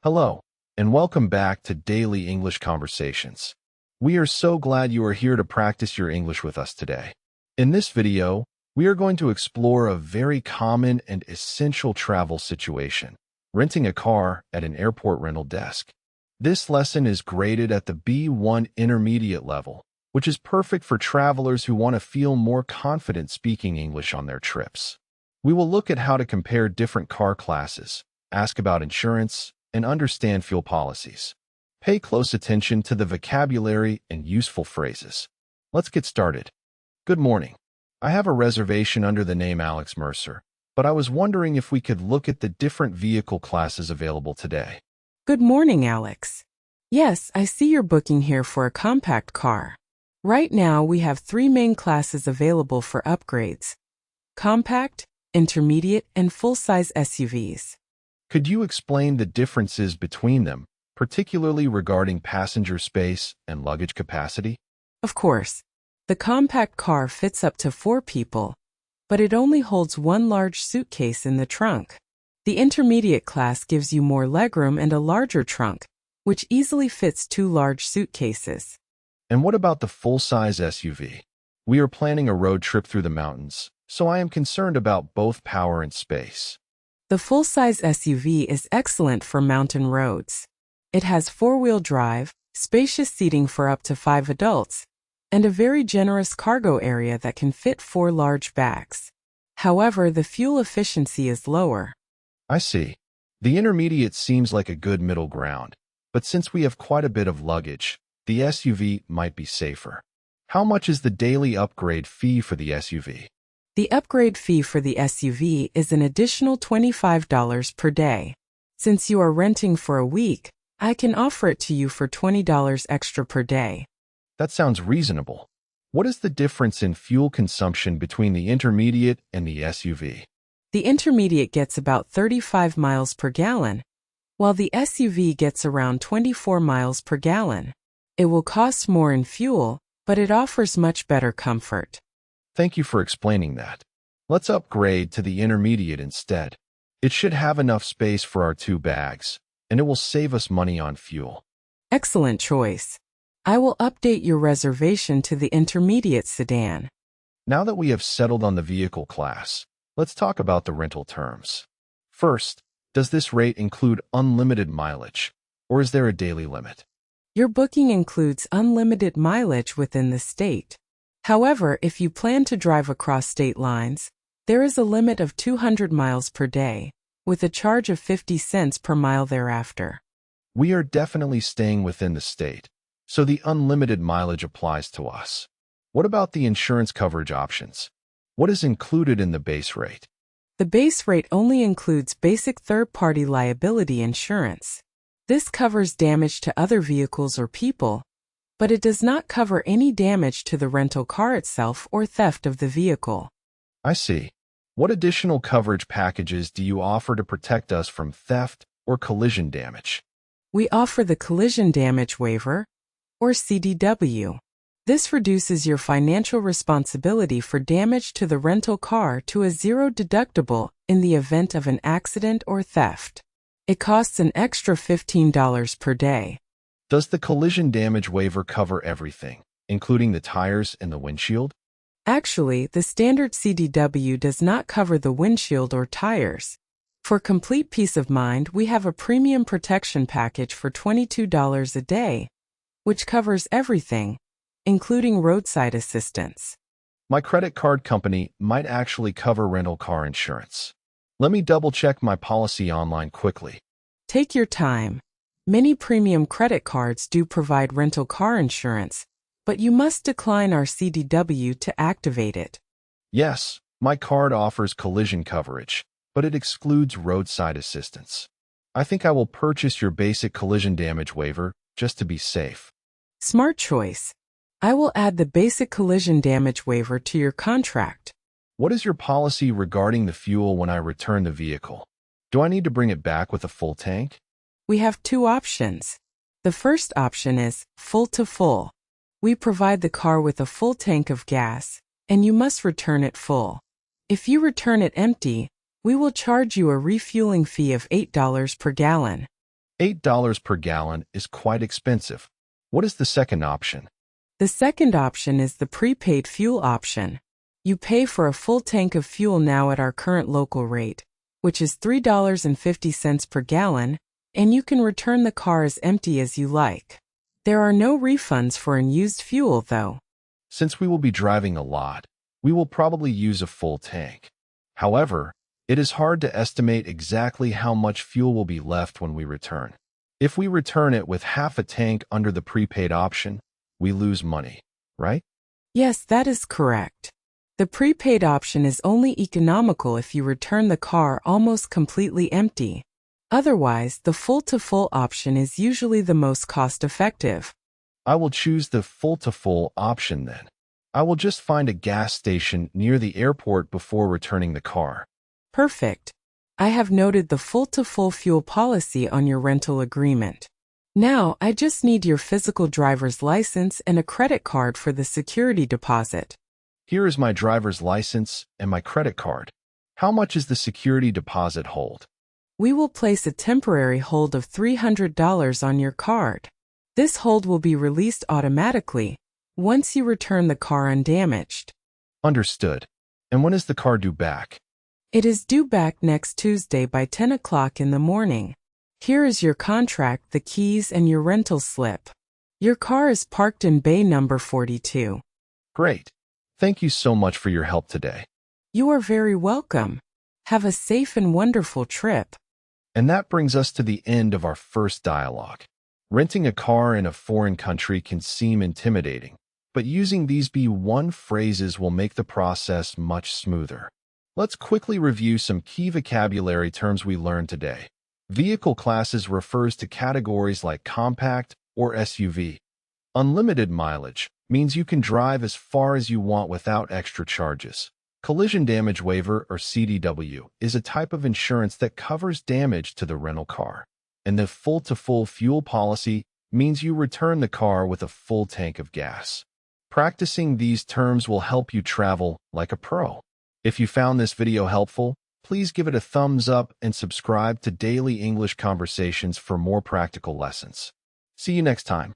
Hello, and welcome back to Daily English Conversations. We are so glad you are here to practice your English with us today. In this video, we are going to explore a very common and essential travel situation, renting a car at an airport rental desk. This lesson is graded at the B1 intermediate level, which is perfect for travelers who want to feel more confident speaking English on their trips. We will look at how to compare different car classes, ask about insurance, and understand fuel policies. Pay close attention to the vocabulary and useful phrases. Let's get started. Good morning. I have a reservation under the name Alex Mercer, but I was wondering if we could look at the different vehicle classes available today. Good morning, Alex. Yes, I see you're booking here for a compact car. Right now, we have 3 main classes available for upgrades: compact, intermediate, and full-size SUVs. Could you explain the differences between them, particularly regarding passenger space and luggage capacity? Of course. The compact car fits up to 4 people, but it only holds 1 large suitcase in the trunk. The intermediate class gives you more legroom and a larger trunk, which easily fits 2 large suitcases. And what about the full-size SUV? We are planning a road trip through the mountains, so I am concerned about both power and space. The full-size SUV is excellent for mountain roads. It has 4-wheel drive, spacious seating for up to 5 adults, and a very generous cargo area that can fit 4 large bags. However, the fuel efficiency is lower. I see. The intermediate seems like a good middle ground, but since we have quite a bit of luggage, the SUV might be safer. How much is the daily upgrade fee for the SUV? The upgrade fee for the SUV is an additional $25 per day. Since you are renting for a week, I can offer it to you for $20 extra per day. That sounds reasonable. What is the difference in fuel consumption between the intermediate and the SUV? The intermediate gets about 35 miles per gallon, while the SUV gets around 24 miles per gallon. It will cost more in fuel, but it offers much better comfort. Thank you for explaining that. Let's upgrade to the intermediate instead. It should have enough space for our 2 bags, and it will save us money on fuel. Excellent choice. I will update your reservation to the intermediate sedan. Now that we have settled on the vehicle class, let's talk about the rental terms. First, does this rate include unlimited mileage, or is there a daily limit? Your booking includes unlimited mileage within the state. However, if you plan to drive across state lines, there is a limit of 200 miles per day, with a charge of 50 cents per mile thereafter. We are definitely staying within the state, so the unlimited mileage applies to us. What about the insurance coverage options? What is included in the base rate? The base rate only includes basic third-party liability insurance. This covers damage to other vehicles or people, but it does not cover any damage to the rental car itself or theft of the vehicle. I see. What additional coverage packages do you offer to protect us from theft or collision damage? We offer the Collision Damage Waiver, or CDW. This reduces your financial responsibility for damage to the rental car to a 0 deductible in the event of an accident or theft. It costs an extra $15 per day. Does the Collision Damage Waiver cover everything, including the tires and the windshield? Actually, the standard CDW does not cover the windshield or tires. For complete peace of mind, we have a premium protection package for $22 a day, which covers everything, including roadside assistance. My credit card company might actually cover rental car insurance. Let me double-check my policy online quickly. Take your time. Many premium credit cards do provide rental car insurance, but you must decline our CDW to activate it. Yes, my card offers collision coverage, but it excludes roadside assistance. I think I will purchase your basic collision damage waiver just to be safe. Smart choice. I will add the basic collision damage waiver to your contract. What is your policy regarding the fuel when I return the vehicle? Do I need to bring it back with a full tank? We have 2 options. The first option is full to full. We provide the car with a full tank of gas, and you must return it full. If you return it empty, we will charge you a refueling fee of $8 per gallon. $8 per gallon is quite expensive. What is the second option? The second option is the prepaid fuel option. You pay for a full tank of fuel now at our current local rate, which is $3.50 per gallon, and you can return the car as empty as you like. There are no refunds for unused fuel, though. Since we will be driving a lot, we will probably use a full tank. However, it is hard to estimate exactly how much fuel will be left when we return. If we return it with half a tank under the prepaid option, we lose money, right? Yes, that is correct. The prepaid option is only economical if you return the car almost completely empty. Otherwise, the full-to-full option is usually the most cost-effective. I will choose the full-to-full option then. I will just find a gas station near the airport before returning the car. Perfect. I have noted the full-to-full fuel policy on your rental agreement. Now, I just need your physical driver's license and a credit card for the security deposit. Here is my driver's license and my credit card. How much is the security deposit hold? We will place a temporary hold of $300 on your card. This hold will be released automatically once you return the car undamaged. Understood. And when is the car due back? It is due back next Tuesday by 10 o'clock in the morning. Here is your contract, the keys, and your rental slip. Your car is parked in bay number 42. Great. Thank you so much for your help today. You are very welcome. Have a safe and wonderful trip. And that brings us to the end of our first dialogue. Renting a car in a foreign country can seem intimidating, but using these B1 phrases will make the process much smoother. Let's quickly review some key vocabulary terms we learned today. Vehicle classes refers to categories like compact or SUV. Unlimited mileage means you can drive as far as you want without extra charges. Collision Damage Waiver, or CDW, is a type of insurance that covers damage to the rental car. And the full-to-full fuel policy means you return the car with a full tank of gas. Practicing these terms will help you travel like a pro. If you found this video helpful, please give it a thumbs up and subscribe to Daily English Conversations for more practical lessons. See you next time.